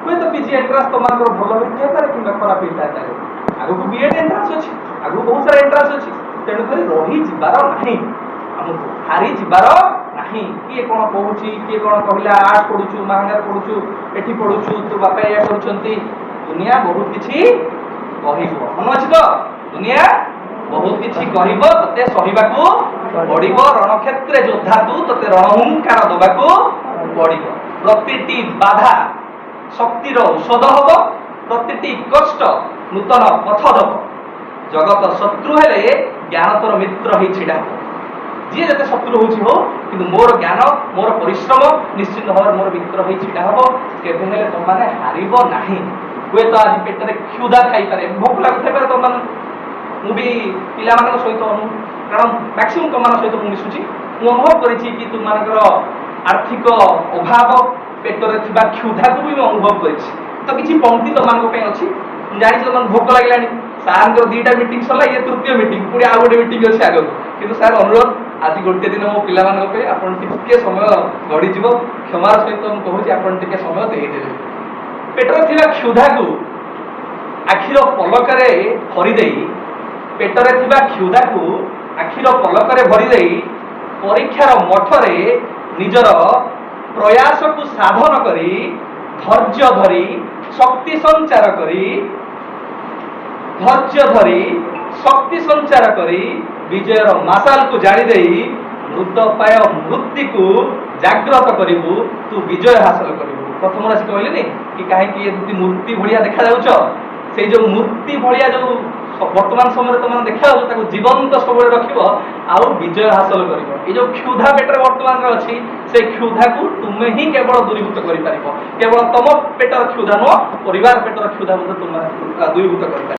हुए तो PG entrance तुम भल होता है कि खराब होता है आगु बीएड एंट्रांस अच्छी आगु बहुत सारा एंट्रांस अच्छी तेणुक रही जीवार ना आमको हारी जीवार ना किए कौन कहूँ किए कौन कहला आर्ट पढ़ुचु महंगार पढ़ुचु एटी पढ़ुचु तो बापा या कर दुनिया बहुत किसी कह मन अच्छी तो दुनिया बहुत किसी कह ते सहवाकू पड़ो रणक्षेत्र योद्धा तू ते रणहुंकार दबाकू पड़ो प्रतिटी बाधा शक्तिर औषध हम प्रतिटी कष्ट नूतन पथ दब जगत शत्रु हेले ज्ञान तोर मित्र ही छिड़ा जी जते शत्रु हो कि मोर ज्ञान मोर परिश्रम निश्चित भाव मोर मित्र ही छिड़ा हम केवे तुम मैंने हारब ना हुए तो आज पेटर क्षुधा खाईपे भोक लगुपे तुम मुझे पिला सहित कारण मैक्सीम तुम सहित मुझे मिशुची अनुभव करी कि तुम आर्थिक अभाव पेटर थी क्षुधा को भी अनुभव कर तो किसी पंक्ति तुम अच्छी जानी तुम भोक लगे सार दुईटा मीटिंग सरला ये तृतीय मीटिंग पुणी आउ गोटे मीटिंग अच्छे आगे कि सार अनुरोध आज गोटे दिन मो पे आपन टिके समय गढ़ीज क्षमार सहित मुझे आपन टिके समय देदेवे पेटर थी क्षुधा को आखिर पलक भरीदे पेटर थी क्षुधा को आखिर पलक भरीदे परीक्षार मठरे निजर प्रयास को साधन करी धैर्य धरी शक्ति संचार करी धैर्य धरी शक्ति संचार करी विजयर मासाल को जानी दे मृतपाय मृत्यु को जाग्रत करू तू विजय हासिल करू प्रथम राशि कहले कि कहीं मूर्ति भाया देखा से जो मूर्ति भाया जो वर्तमान समय तुम देखा जीवंत सब रख आउ विजय हासिल कर जो क्षुधा पेटर वर्तमान अच्छी से क्षुधा को तुम्हें ही केवल दूरीभूत कर केवल तुम पेटर क्षुधा नुह परिवार पेटर क्षुधा तुम दूरीभूत कर।